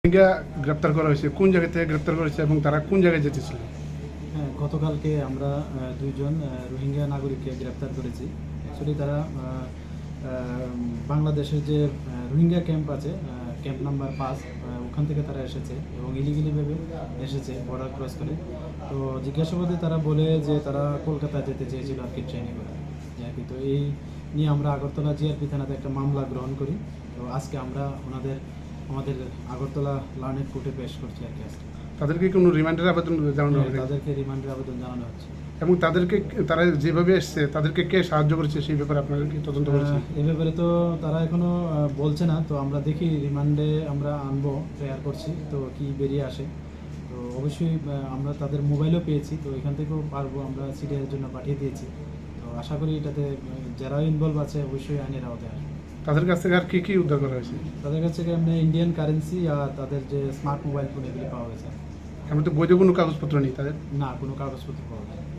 রোহিঙ্গা গ্রেপ্তার করা হয়েছে, কোন জায়গা থেকে গ্রেপ্তার করা হয়েছে এবং তারা কোন জায়গায় যেতেছিল? হ্যাঁ, গতকালকে আমরা দুইজন রোহিঙ্গা নাগরিককে গ্রেপ্তার করেছি। অ্যাকচুয়ালি তারা বাংলাদেশের যে রোহিঙ্গা ক্যাম্প আছে, ক্যাম্প নাম্বার 5, ওখান থেকে তারা এসেছে এবং ইলিগেলিভাবে এসেছে বর্ডার ক্রস করে। তো জিজ্ঞাসাবাদে তারা বলে যে তারা কলকাতা যেতে চেয়েছিল আর কি, ট্রেনে করে আর কি। তো এই নিয়ে আমরা আগরতলা জিআরপি থানাতে একটা মামলা গ্রহণ করি। তো আজকে আমরা আমাদের আগরতলা লার্নেড কোর্টে পেশ করছি আর কি আজকে। তাদেরকে কোনো রিমান্ডের আবেদন জানানো হবে? তাদেরকে রিমান্ডের আবেদন জানানো হচ্ছে। এবং তারা যেভাবে এসছে তাদেরকে কে সাহায্য করেছে সেই ব্যাপারে আপনারা কি তদন্ত করেছেন? এই ব্যাপারে তো তারা এখনো বলছে না। তো আমরা দেখি, রিমান্ডে আমরা আনবো, প্রেয়ার করছি, তো কি বেরিয়ে আসে। তো অবশ্যই আমরা তাদের মোবাইলও পেয়েছি, তো এখান থেকেও পারবো, আমরা সিরিয়ালের জন্য পাঠিয়ে দিয়েছি। তো আশা করি এটাতে যারা ইনভলভ আছে অবশ্যই আইনের আওতায় আসবে। তাদের কাছ থেকে আর কি কি উদ্ধার করা হয়েছে? তাদের কাছে এমনি ইন্ডিয়ান কারেন্সি আর তাদের যে স্মার্ট মোবাইল ফোন এগুলি পাওয়া গেছে। এমন তো বৈধ কোনো কাগজপত্র নেই তাদের? না, কোনো কাগজপত্র পাওয়া যায় না।